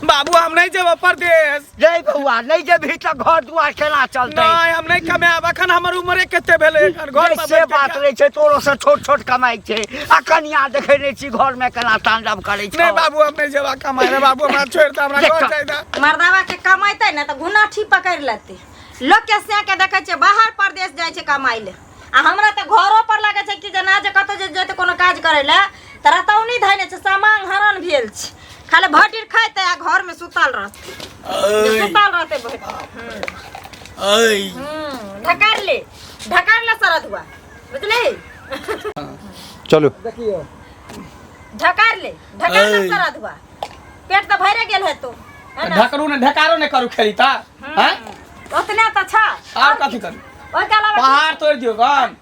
बाबू हम नहीं जेब परदेश रे बउआ नहीं जेबही त घर दुआर केना चलतै नहीं हम नहीं कमाब अखन हमर उम्र केते भेले घर पर से बात रहे छै तोरो से छोट छोट कमाई छै आ कनिया देखे नै छी घर में केना तांडव करै छै नहीं बाबू हम नहीं जेबा कमाई रे बाबू हमरा छोड़ दे हमरा घर जाय दे मर्दावा के कमाइते न त गुनाठी पकड़ लेते लोग के से के देखे छै बाहर प्रदेश जाय छै कमाई ले आ हमरा त घरो पर लागे छै कि जना जे कतो जे जेते कोनो काज करे ले तरा तौनी धैने छै सामान हरण भेल छै खाली भटिर खाइते आ घर में सुतल रहते सुतल रहते ढकार ले सरद हुआ बुझली चलो देखियो ढकार ले सरद हुआ पेट त भरे गेल है तो ढकरू ने ढकारो ने करू खेली ता हैं ओतने त छ और कथि कर ओइ काला पहाड़ तोड़ दियो गन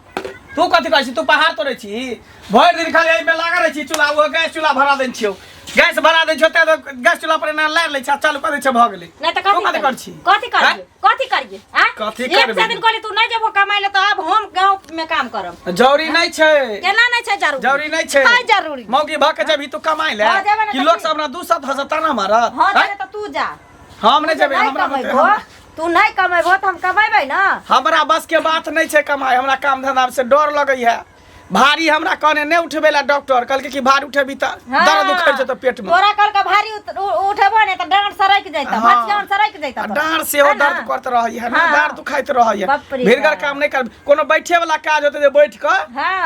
तू कथि कहै छी तू पहाड़ तोड़े छी भर दिन खाली एमे लागा रह छी चूल्हा वो गैस चूल्हा भरा देन छियो गैस भरा देन छोते तो गैस चूल्हा पर ना लार ले छ चालू कर दे छ भ गेलै नहीं तो कथि कर छी कथि करिए हां कथि एक करबे दिन कहली तू नहीं जेबो कमाई ले तो अब हम गांव में काम करब जरूरी नहीं छै केना नहीं छै जरूरी नहीं छै काय जरूरी मौगी भ के जब तू कमाई ले कि लोग सब ना 200 ताना मारत हां तो तू जा हम नहीं जेबे हमरा तू नहीं कमेबो त हम कमेबै ना हमरा बस के बात नहीं छै कमाई हमरा काम धंधा से डर लगै है भारी हमरा कहने नहीं उठबेला डॉक्टर कहल के कि भारी उठेबी त दर्द उखड़ जेतो पेट में तोरा कल के भारी उठेबो ने त डांड सरक जाइता भात सरक जाइता डांड से हो दर्द करत रहई है ना डांड दुखाइत रहई है भीड़गर काम नहीं कर कोनो बैठे वाला काज होते जे बैठ के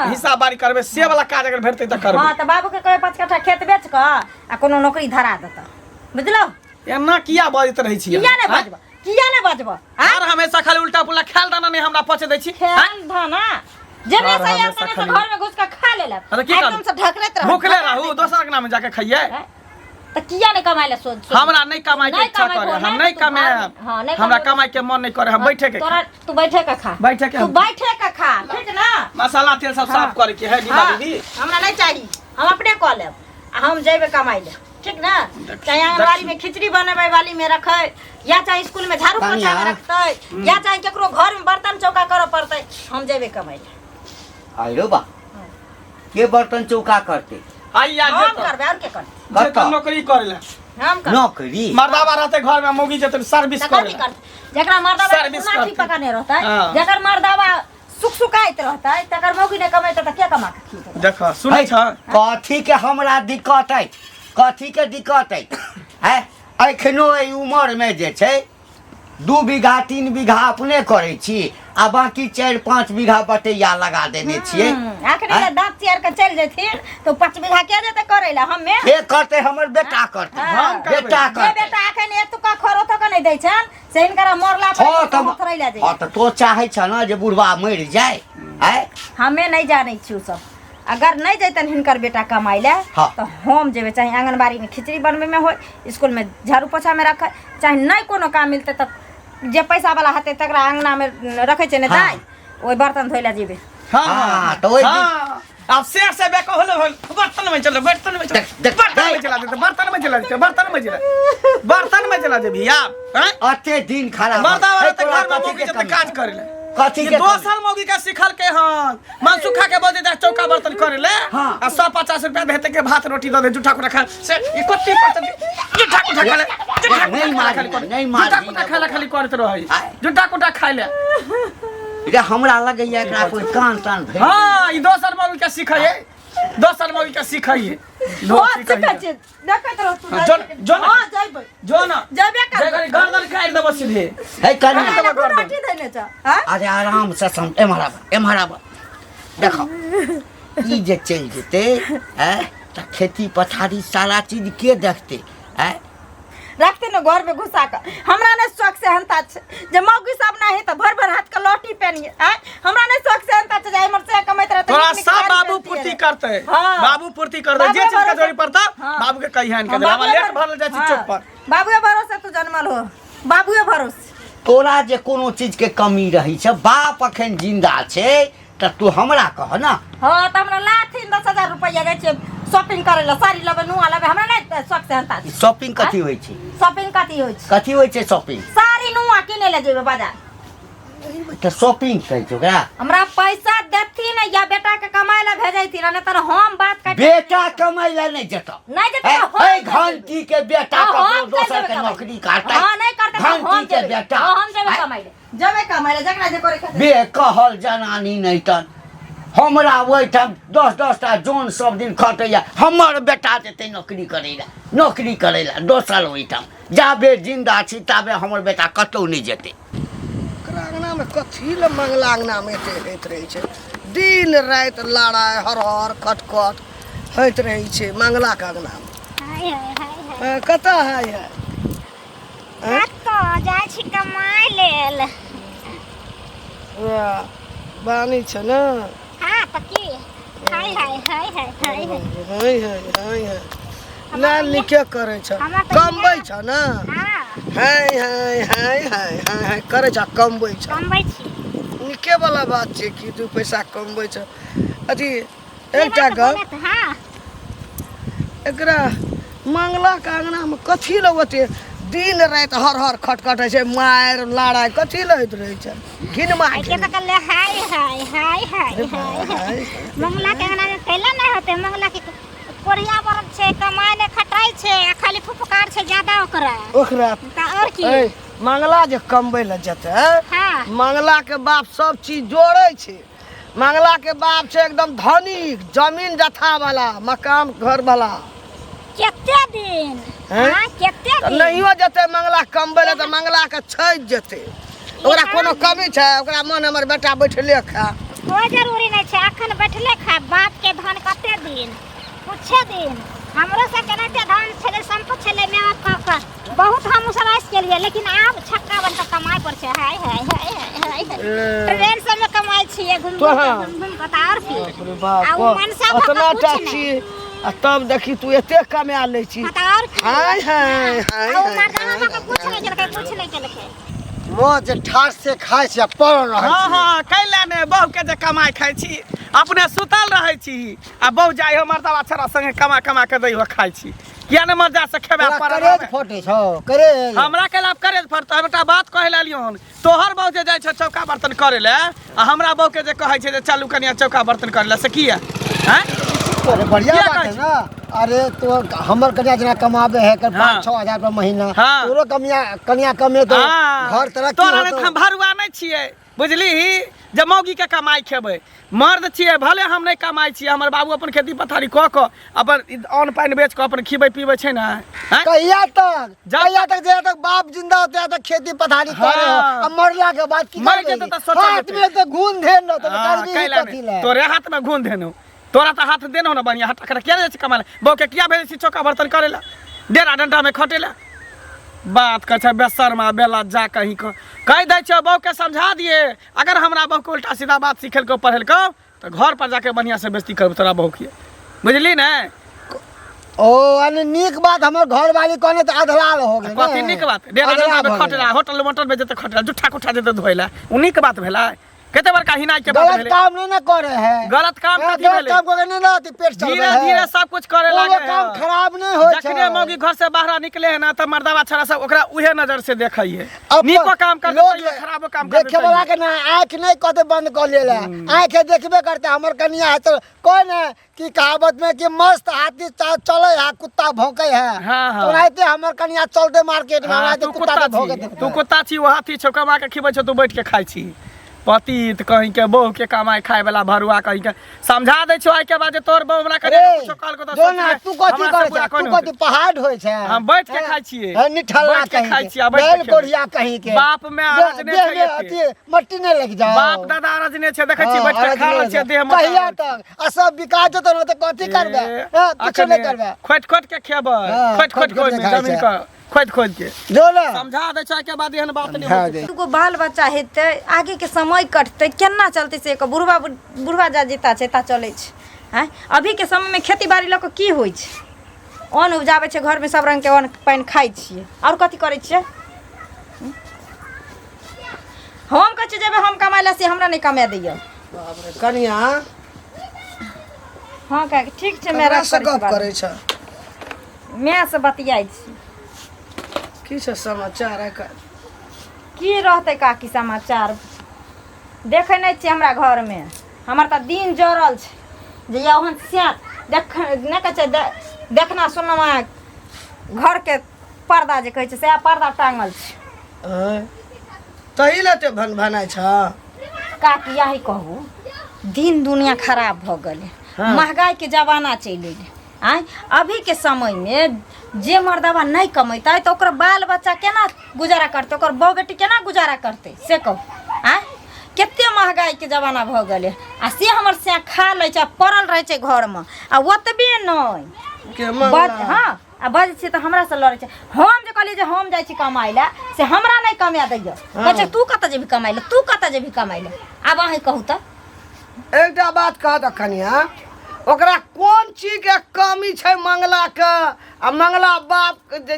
हिसाब बारी करबे से वाला काज अगर भेटते त करबे हां त बाबू के कहे 5 कट्ठा खेत बेच के आ कोनो नौकरी धरा देता बुझलो एना किया बाजत रहै छी किया ने बजबो और हमेशा खाली उल्टा पुल्टा खेल दाना नहीं हमरा पचे दै छी खेल दाना जेने से या तने से घर में घुस के खा लेला एकदम से ढकरत रह भूखले रहू दोसर के नाम जाके खाइए त किया ने कमाई ले सोच हमरा नहीं कमाई के इच्छा करे हम नहीं कमाए हमरा कमाई के मन नहीं करे हम बैठे के तोरा तू बैठे के खा तू बैठे के खा ठीक ना मसाला तेल सब साफ करे के है दीदी हमरा नहीं चाहिए हम अपने क लेब हम जेबे कमाई ले ठीक ना चाहे आंगनबाड़ी में खिचड़ी बनावे वाली में रखे या चाहे स्कूल में झाड़ू पोछा में रखते या चाहे केकरो घर में बर्तन चौका करे पड़ते हम जेबे कमाई ले आइरो बा के बर्तन चौका करते आइया हम करबे और के करते जे तो नौकरी करेला हम कर नौकरी मर्दावा रहते घर में मौगी जते सर्विस करे जेकरा मर्दावा ना ठीक पकाने रहता है जेकर मर्दावा सुख सुखाइत रहता है तकर मौगी ने कमाई त के कमा के खीते देखो सुनै छ कथी के हमरा दिक्कत है कथी के दिक्कत है एखनो ए उमर में जे छै 2 बीघा 3 बीघा अपने करे छी आ बाकी 4-5 बीघा बटैया लगा देने छिए आखिर दांत चियर के चल जेथिन तो 5 बीघा के देते करेला हम्मे के करते हमर बेटा करते हम बेटा करते बेटा अखन एतु का खरो तो के नहीं दै छन से इनकरा मरला पे थरैला जाय हां तो चाहे छ ना जे बुढ़वा मर जाए हमें नहीं जानै छी सब अगर नहीं जैतन हिनकर बेटा कमाई ले तो हम जेबे चाहे आंगनबाड़ी में खिचड़ी बनबे में हो स्कूल में झाड़ू पोछा में रखे चाहे नहीं कोनो काम मिलते त जे पैसा वाला हते तकरा अंगना में रखे छै ने दाई ओइ बर्तन धोइला जेबे हां तो ओइ अब से बेको होले बर्तन में चलो बर्तन में चला देते बर्तन में चला दे भैया हैं अते दिन खराब मर्दावा त घर में मौगी जते काज करेला कथी के दोसर मौगी का सिखल के हन मन सुखा के बोलते चौका बर्तन करे ले आ 150 रुपया देते के भात रोटी दे जुठा को खा से 31% जुठा को खा ले नहीं मार जुठा को खा खाली करत रहई जुठा को खा ले रे हमरा लगैया एकरा कोई कान तान हां ई दोसर मौगी का सिखाए दोसर मौगी का सिखाइए देखत रह तू हां जाइबे जो ना जाबे कर गर्दन काट देबो सीधे है कनी रोटी देने छ हां अरे आराम से सम एमहरा देखो ई जे चल जेते त खेती पथारी सारा चीज के देखते रखते न घर में घुसा के हमरा ने शौक से हंता जे मौगी सब नहीं त भर भर हाथ के लोटी पहनिए हमरा ने शौक से हंता जे हमर से कमाइत रहते थोड़ा सा बाबू पूर्ति करते बाबू पूर्ति कर दे जे चीज का जरूरी पड़ता बाबू के कही हन के दे हम लेट भरल जाय छी चुप पर बाबूए भरोसे तू जन्मल हो बाबूए भरोसे तोरा जे कोनो चीज के कमी रही छ बाप अखन जिंदा छे त तू हमरा कह ना हां त हमरा लाथिन 10,000 रुपया गय छे शॉपिंग करे ला साड़ी लेबे नुआ लेबे हमरा नहीं शौक से हंता शॉपिंग कथी होय छे शॉपिंग कथी होय छे शॉपिंग साड़ी नुआ किने ले जेबे बाजार त शॉपिंग करै छो का हमरा पैसा देथी न या बेटा के कमाई ला भेजैती न त हम बात काट बेटा कमाई ला नहीं जतो नहीं जतो ए घंटी के बेटा का दोसर नौकरी करता हां नहीं करते तो हम घंटी के जेबे बेटा हम जेबे कमाइले जेबे कमाइले जकरा जे करे खातिर बेकहल जनानी नहीं तन हमरा ओहिठाम 10-10 टा जोन सब दिन खटैया हमर बेटा जेतै नौकरी करैला दोसर ओहिठाम जाबे जिंदा छी ताबे हमर बेटा कतौ नहीं जेतै अंगना में कथी ले मंगला अंगना में होइत रहे छै दिन रात लड़ाई हर खटखट होइत रहे छै मंगला के अंगना में हाय हाय कत है कतऽ जाइ छी कमाइ लेल बानी छै ने हाँ तऽ की हाय हाय हाय हाय हाय है ना निके करे छ कमबै छ न हाँ हाय हाय हाय हाय हाय करे छ कमबै छ कमबै छी निके वाला बात छै कि 2 पैसा कमबै छ अथी एकटा गप हाँ एकरा मंगला के अंगना में कथी लगते दिन रात हर खटखट है मार लड़ाई कथी लैत रहे छै घिन मार के तऽ कहले हाय हाय हाय हाय हाय मंगला के अंगना में कैला नहीं होते मंगला के कोरिया बरक छै कमाई ने खटाई छै आ खाली फुफकार छै ज्यादा ओकरा तऽ और की मंगला जे कमबै ल जेतै हाँ मंगला के बाप सब चीज जोड़े छै मंगला के बाप छै एकदम धनिक जमीन जथा वाला मकान घर वाला केते दिन हाँ केते दिन नहियो जेतै मंगला कमबै ल तऽ मंगला के छैज जेतै ओकरा कोनो कमी छै ओकरा मन हमर बेटा बैठले खा कोई जरूरी नहीं छै अखन बैठले खा बाप के धन कते दिन कुछ दिन हमरो से केनाते धन छले संपत्ति छले मैं का बहुत हम उसराइस के लिए लेकिन आब छक्का बन के कमाई पर छै हाय हाय हाय हाय ट्रेन से में कमाई छिए घूम घूम के और की आ उ मनसा इतना टैक्सी आ तब देखी तू एते कमा ले छी और हाय हाय हाय आ उ मर्दाना का कुछ नहीं केलकै मोज ठास से खाइ छी पड़ रहै हाँ हाँ कैला ने बहु के जे कमाई खाइ छी अपने सुतल रहै छी आ बहु जाइ हो मर्दावा छोरा संगे कमा के दै हो खाइ छी किया ने मर्दा से खेबे पड़ल फोटे छौ करे हमरा के लाभ करे पड़त बेटा बात कहे लालियन तोहर बहु जे जाइ छ चौका बर्तन करे ले आ हमरा बहु के जे कहै छै जे चलू कनिया चौका बर्तन करे ले से किया हैं अरे बढ़िया बात है ना अरे तो हमर कन्या जना कमाबे है कर 5-6 हजार रुपया महीना तोरो कन्या कमे तो घर तरह की तोरा ने हम भरुआ नहीं छिए बुझली जे मौगी के कमाई खेबै मर्द छिए भले हम नहीं कमाई छिए हमर बाबू अपन खेती पथारी क के अपन अन्न पानी बेच के अपन खिबै पीबै छै ना कहिया तक जे तक बाप जिंदा होते तक खेती पथारी करे अब मरला के बाद की मर जेते त सोचा हाथ में तो घून धेन न तो करबी कथी ले तोरे हाथ में घून धेनो तोरा तो हाथ देनो ना बढ़िया हटा कर क्या जाय कमाले बहु के किया भेज छी चौका बर्तन करेला डेरा डंडा में खटेला बात कर छ बेशर्मा बेला जा कहीं कह दै छ बहु के समझा दिए अगर हमरा बहु के उल्टा सीधा बात सिखेल को पढ़ेल को तो घर पर जाके बढ़िया से बेइज्जती करब तोरा बहु के बुझली ना ओ अने नीक बात हमर घर वाली कहने त अधलाल हो गेल कथि नीक बात डेरा डंडा में खटेला होटल मोटल में जते खटेला जुठा कुठा जते धोइला उ नीक बात भेला केते बड़का हिनाई के बात भेले गलत काम नहीं ना करे है गलत काम कथि भेले काम करे नहीं ना पेट चल धीरे धीरे सब कुछ करे लागे काम खराब नहीं होय छै जखने मौगी घर से बाहर निकले है ना त मर्दावा छोरा सब ओकरा उहे नजर से देखइए नीको काम करते तो खराबो काम करते देखे वाला के ना आंख नहीं कते बंद कर लेला आंख देखबे करते हमर कन्या है तो कोन है कि कहावत में कि मस्त हाथी चले है कुत्ता भौंके है तो रहते हमर कन्या चलते मार्केट में हमरा कुत्ता भौंके तू कुत्ता छी वो हाथी छौ कमा के खिबै छौ तू बैठ के खाइ छी पतित कहीं के बहु के कमाई खाए वाला भरुआ कहीं के समझा दे छो आइ के बाद तोर बहु हमरा करे कुछ काल को तो ना तू कथि करे छ तू कथि पहाड़ होय छै हम बैठ के खाइ छिए निठल्ला के खाइ छी बैठ के कोढ़िया कहीं के बाप में आरज ने छै अथी मट्टी ने लग जाओ बाप दादा आरज ने छै देखै छी बैठ के खा ल छै देह में कहिया तक आ सब बिका जतो न त कथि करबे कुछ नहीं करबे खोट के खेबै खोट में जमीन का खोद के जो ना समझा दे छै के बाद एहन बात नहीं होय दुगो बाल बच्चा हेतै आगे के समय कटतै केना चलतै से एक बुढ़वा जा जीता छै ता चलै छै हैं अभी के समय में खेती बाड़ी ल के की होय छै अन्न उपजाबै छै घर में सब रंग के अन्न पानि खाइ छियै और कथि करै छियै हम कहै छी जेबे हम कमाइला से हमरा नहीं कमा दैय बाप रे कन्या हां का ठीक छै मेरा से गप करै छ मैं से बतियाइ छी की छै समाचार है की रहते काकी समाचार देखे नहीं छी हमरा घर में हमर त दिन जरल छै जे ओहन स्यात देख न कह छै देखना सुनना घर के पर्दा जे कहै छै से पर्दा टांगल छै। तही लेते भनाइ छ काकी यही कहू दिन दुनिया खराब भ गेलै, महंगाई के जमाना चलि एलै। आय अभी के समय में जे मर्दवा नहीं कमेतै तो ओकर बाल बच्चा केना गुजारा करतै, ओकर बहू बेटी केना गुजारा करतै से कहू। आय केते महंगाई के जमाना भ गेलै आ से हमर से खा लै छै पड़ल रहै छै घर में आ ओतबे नहीं हाँ आ बज छै त हमरा से लड़ै छै। हम जे कहलिए जे हम जाइ छी कमाइ ला से हमरा नहीं कमा दैय, कहै छै तू कत जेबी कमाइ ला, तू कत जेबी कमाइ ला। आब अहीं कहू त एकटा बात कह त कनिया, ओकरा कोन चीज के कमी छै मंगला के आ मंगला बाप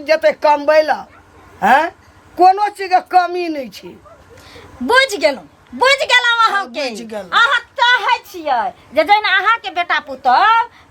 जेते कमबै ला हैं, कोनो चीज के कमी नहीं छै। बुझ गेलहुँ अहाँ के अहाँ चाहै छियै जे जैना अहाँ के बेटा पुतौ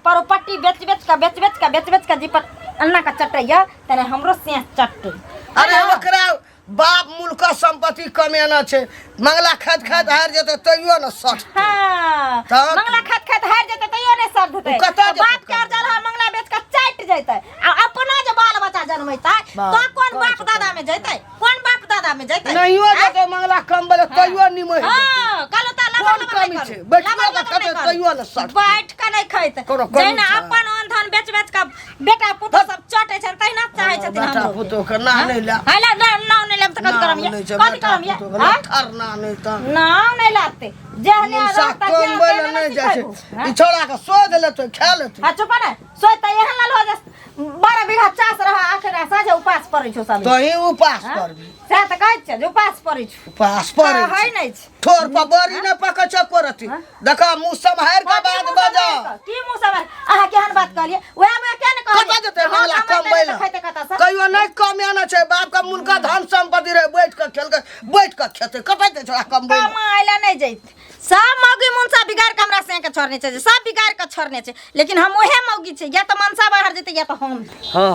प्रॉपर्टी बेच के जी पर अन्ना का चटैया तने हमरो से चट्टू। अरे ओकरा बाप मुल्क संपत्ति कमेना छै, मंगला खात खात हार जेते तैयो न सट। हां मंगला खात हार जेते तैयो ने सट होतै, बाप के जल मंगला बेच के चाट जैतै आ अपना जे बाल बच्चा जन्मैतै तो कोन बाप दादा में जैतै, कोन बाप दादा में जैतै नहियो जेते मंगला कमबले तैयो निमै। हां कहलो त कोन कमी छै, बैठबे के खाते तैयो न सट, बैठ के नहीं खैतै जैना अपन अनधन बेच के बेटा पुतो सब चटै छै तहिना चाहै छथिन हमरो बेटा पुतो के ना नहीं ला हां ना नहीं लेब त कथि करम ये, कथि करम ये ठरना नहीं त नाम नहीं लाते जहने रहता के नहीं जाय छै। ई छोड़ा के सोध लेते खा लेते। हां चुप ना सोच त एहन लाल हो जा 12 बीघा चास रहा आखिर साझे उपास परै छौ सब तो ही उपास करबी से त कहै छै जे उपास परै छौ, उपास परै है नै छै ठोर पर बड़ी न पक चकोरती देखा मुंह संहार के बाद बजा की मुंह सब अहाँ केहन बात कहलिए ओए में के न कहलिए कत जते मंगला कमबै ला कहियो नहीं कमाना छै, बाप का मुल्क धन संपत्ति रे बैठ के खेते कतै ते छोड़ा कमबै कमाइला नहीं जैत सब मौगी मुंसा बिगाड़ के हमरा से के छोड़ने छै, सब बिगाड़ के छोड़ने छै, लेकिन हम ओहे मौगी छै या त मनसा बाहर जेते या त हम। हाँ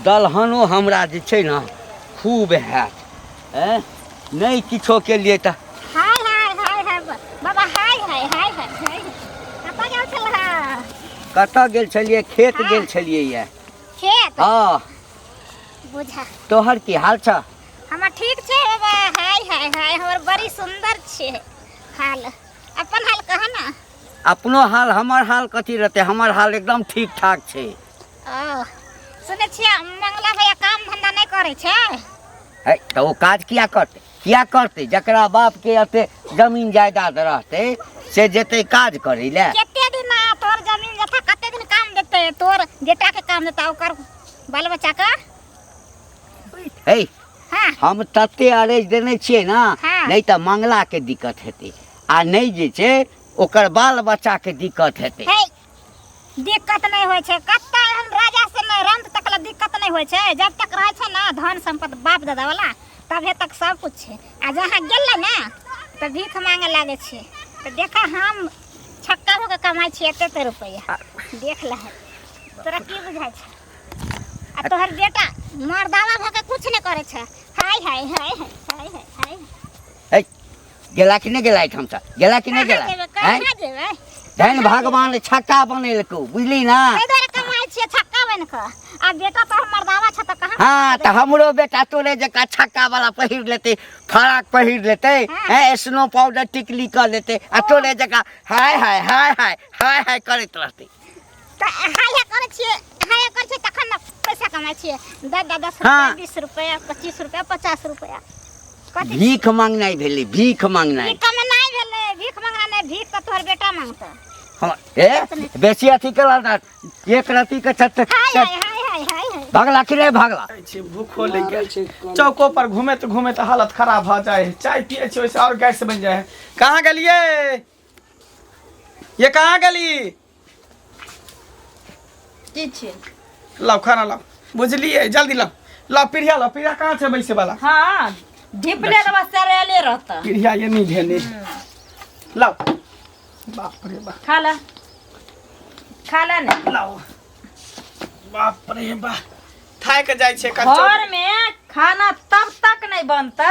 दलहनो हमरा जे छै ना खूब हैत हैं, नहीं किछो के लिए त हाय बाबा हाय कतऽ गेल छलहा? कतऽ गेल छलिए, खेत गेल छलिए ये। खेत हाँ बुझा तोहर की हाल छ? हमर ठीक छै बाबा हाय हमर बड़ी सुंदर छै हाल, अपन हाल कहा ना। अपनो हाल हमर हाल कथी रहते, हमर हाल एकदम ठीक ठाक छै। ओ सुनै छियै मंगला भैया काम धंधा नहीं करे छै है तो वो काज किया करते जकरा बाप के अते जमीन जायदाद रहते से जेते काज करे ले। केते दिन तोर जमीन जथा कते दिन काम देते, तोर बेटा के काम देता ओकर बाल बच्चा का। है हां हम तते अरेज देने छियै ना, हाँ। नहीं तो मंगला के दिक्कत हेते आ नहीं जे छै ओकर बाल बच्चा के दिक्कत हेते। हे दिक्कत नहीं होय छै, कत्ता एहन राजा से नहीं रंत तक ला दिक्कत नहीं होय छै, जब तक रहे छै ना धन संपत्ति बाप दादा वाला तबे तक सब कुछ छै, आ जहां गेलै ना त भीख मांगे लागे छै। तो देखा हम छक्का हो के कमाई छी एते रुपया देख ला तोरा की बुझाय छै, आ तोहर बेटा मर्दावा भ के कुछ नहीं करे छै। हाय है गेला कि नहीं गेला हम सब गेला कि नहीं गेला कहां जेबै धन भगवान छक्का बनेलको बुझली ना। इधर कमाई छी छक्का बन के आ बेटा तो मर्दावा छ त कहां। हाँ तो हमरो बेटा तोरे जका छक्का वाला पहिर लेते, फराक पहिर लेते, है स्नो पाउडर टिकली कर लेते आ तोरे जका हाय करत रहते। त हाय करे छी तखन न पैसा कमाई छी 10 हाँ। रुपया 20 रुपया 25 रुपया 50 रुपया कथि भीख मांगनाइ भेलै, भीख मांगनाइ। भीख में नहीं भेले, भीख मांगना नहीं, भीख त तोहर बेटा मांगता। हम ए बेसी अथी कला ना एक रति के छत हाय भागला कि नहीं भागला। भूखो लग गेल चौको पर घूमे तो हालत खराब भ जाए, चाय पिए छी वैसे और गैस बन जाए। कहाँ गेलिए ये, कहाँ गेली? की छै लाओ खाना लाओ, बुझलिए जल्दी लाओ पीढ़िया कहाँ छै बैसे वाला? हां ढिपले त बस चलेले रहता पीढ़िया ये नहीं घेने लाओ, बाप रे बाप खा ले ने लाओ, बाप रे बाप थाक जाय छै। घर में खाना तब तक नहीं बनता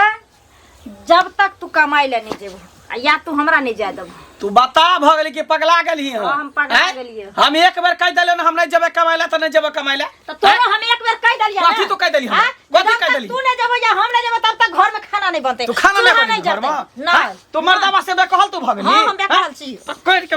जब तक तू कमाई ले नहीं जेबो, या तू हमरा नहीं जाय देबो। तू बता भ गेली कि पगला गेली हाँ, हम पगला गेलियै। हम एक बेर कह देलियो ना हम नहीं जेबे कमाइला त नहीं जेबे कमाइला तो तोरो हम एक बेर कह देलियै कथी तू कह देली हम? कथी कह देली? तू नहीं जेबो या हम नहीं जेबो तब तक घर में खाना नहीं बनते तू खाना नहीं बनी घर जेतै। में नहीं तू मर्दावा से बे कहल तू भ गेली हाँ, हम बेकहल छी। तो कह के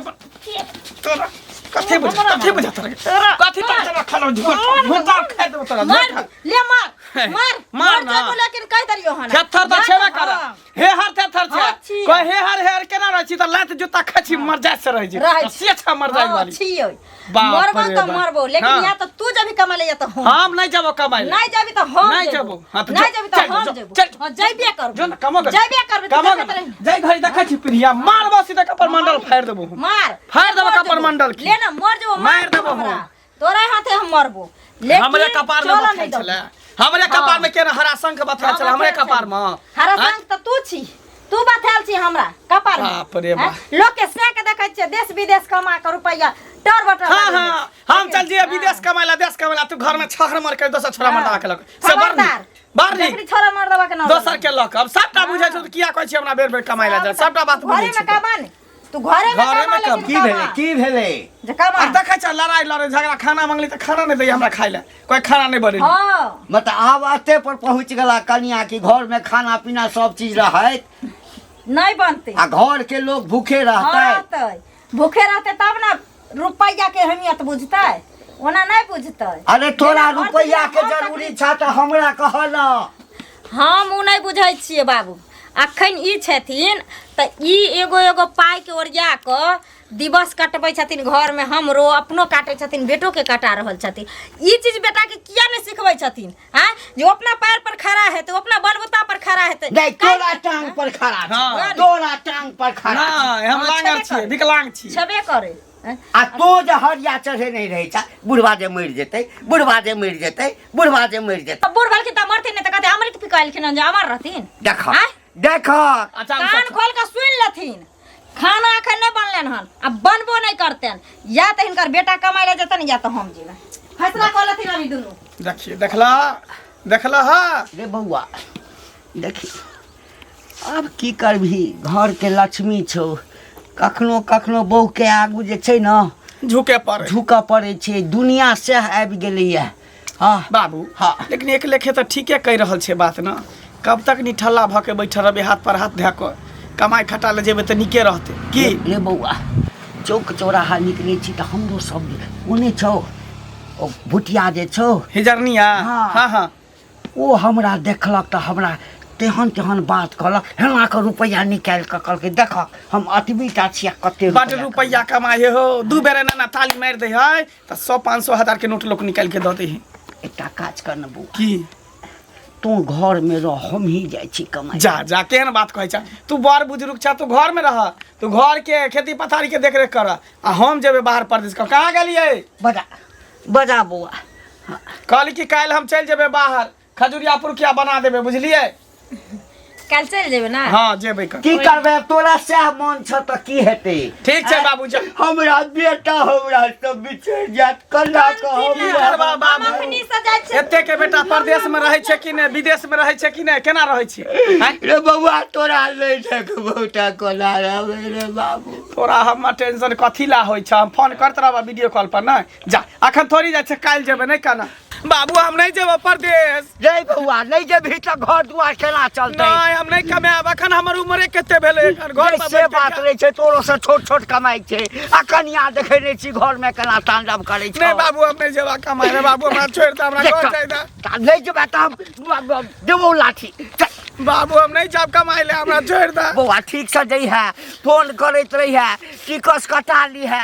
तोरा कथी बुझ कथी तोरा खाना झूठा खा देबो तोरा मार ले मार है, मार मार ना। जेबो लेकिन कह देलियो हन थर तो छेबे कर हाँ। हे हर थर हाँ, छे छी। कोई हे हर केना रह छी त लात जूता खची मर जाय से रह जी रहै छी। से छ मर जाय वाली छियै बाप मरबो रे तो बाप। मरबो लेकिन हाँ। या तो तू जब कमा ले या तो हम हम नहीं जाबो कमाई नहीं जाबी तो हम नहीं जेबो। जेबो। हाँ, तो नहीं जा- जाबी तो चल, हम जा- जेबो चल। हां जइबे करबो जो ना कमा कर जइबे करबे तो कमा देखत कर रही। जय घड़ी देखै छी प्रिया मार बस सीधा कपर मंडल फाड़ देबो मार फाड़ देबो मर कपर जेबो। मंडल की। ले ना मर जेबो मार देबो हमरा। हम। तोरे हाथे हम मरबो लेकिन हमरे कपार में चलो बथा नहीं दो। चले हमरे कपार में केना हरा शंख बथा चले हमरे कपार में हरा हाँ? संग तो तू छी तू बथाल छी हमरा कपार में बाप रे बाप। हैं? लोग के से के देखै छै देश विदेश कमा के रुपया टर बटर हाँ हाँ हम चल जिए विदेश कमाइला देश कमाइला तू घर में छहर मर के दोसर छोरा मर के लक से खबरदार बारनी देखरी छोरा मार देबा के ना दोसर के लक अब सबटा बुझै छ तू किया कहै छी हमरा बेर बेर कमाइला जा सबटा बात घरे बुझै में छी कमा ने तू घरे में घरे कमा में कब? लेकिन की भेलै की भेलै जे कमा अब देखै छ लड़ाई लड़े झगड़ा खाना मांगली त खाना नहीं दै हमरा खाइला कोई खाना नहीं बने हां मतलब आब अते पर पहुँच गेला कनिया कि घर में खाना पीना सब चीज रहत नहीं बनते आ घर के लोग भूखे हाँ रहते रहते भूखे रहते तब ना रुपया के अहमियत बुझते ओना नहीं बुझते अरे तोरा जेना हर रुपैया चीज के हर जरूरी तकलीफ- छ त हमरा कहल हम उ नहीं बुझै छियै बाबू अखन ई छथिन त ई एगो एगो पाई के ओरिया क दिवस कटबै छथिन घर में हमरो अपनो काटै छथिन बेटो के कटा रहल छथिन ई चीज बेटा के किया नहीं सिखबै छथिन हैं जो अपना पैर पर खड़ा हेतै अपना बलबूता पर खड़ा हेतै नहीं तोरा टांग पर खड़ा छ हाँ। तोरा टांग पर खड़ा छ। ना हम हाँ, लांगल छेबे छी करे। विकलांग छी छबे करे हैं? आ तो जे हरिया चढ़े नहीं रहे छ बुढ़वा जे मर जेतै बुढ़वा जे मर जेतै बुढ़वा जे मर जेतै अब बूढ़ भेलखिन त मरथिन नहीं त कहते अमृत पिकाइलखिन जे अमर रहथिन देख हैं? देख अच्छा कान खोल के सुन लेथिन खाना अखन नहीं बनलन हन अब बनबो नहीं करतेन या तो हिनकर बेटा कमाई ले जतन या तो हम जीवे फैसला कर लेथिन अभी दुनू देखिए देखला हां रे बउआ देखी अब की करबही घर के लक्ष्मी छौ कखनो कखनो बहू के आगू जे छै न झुके पड़े झुकऽ पड़ै छै दुनिया से आबि गेलैया हाँ बाबू हाँ। लेकिन एक लेखे तो ठीके कह रहल छे बात ना कब तक निठल्ला भ के बैठल रहबे हाथ पर हाथ धै के कमाई खटा ले जेबे त निके रहते की रे बउआ चौक चौराहा निकलै छी त हमरो सब ओने छौ ओ भुटिया जे छौ हिजरनिया हाँ। हाँ हाँ ओ हमरा देखलक त हमरा तेहन तेहन बात कहलक हेना के रुपैया निकाल के कहलकै देख हम अतबीटा छिया कते बड रुपया कमाए हो दू बेर ना ताली मार दे है त 100-500 हजार के नोट लोग निकाल के दे है एकटा काज कर न बउआ की तू घर में रह हम ही जाइ छी कमाई जा केहन बात कहै छ तू बड़ बुजुर्ग छ तू घर में रह तू घर के खेती पथारी के देख रेख कर आ हम जेबे बाहर परदेश कहाँ गेलिए बजा बजा बउआ हाँ। कहली कि काल्हि हम चल जेबे बाहर खजुरिया पुरुकिया बना देबे बुझलिए कल चल जेबे ना हाँ जेबे कर की करबे तोरा सएह मन छ त की हेतै ठीक छै बाबू जा हमरा बेटा हमरा सब बिछड़ जात कल्ला के करबा हम बाबू। हम अपनी से जाइ छै एते के बेटा परदेश में रहै छै कि नहीं विदेश में रहै छै कि नहीं केना रहै छी हैं? रे बउआ तोरा ले देख बहुता कोला रहे रे बाबू तोरा हम टेंशन कथी ला होइ छ हम फोन करत रहब वीडियो कॉल पर ना जा अखन थोड़ी जाइ छै काल्हि जेबे नहीं कहना बाबू हम नहीं जेबे परदेश रे बउआ नहीं जेबही त घर दुआर केना चलतै नहीं हम नहीं कमाब अखन हमर उम्रे कते भेले घर पर से बात रहे छै तोरो से छोट छोट कमाई छै आ कनिया देखै नै छी घर में केना तांडव करै छै नहीं बाबू हम नहीं जेबा कमाए रे बाबू हमरा छोड़ दे हमरा घर जाय दे नहीं जेबा त हम देबो लाठी बाबू हम नहीं जाब कमाए ले हमरा छोड़ दे बउआ ठीक से जइहे फोन करैत रहिहे टिकस कटा लीहे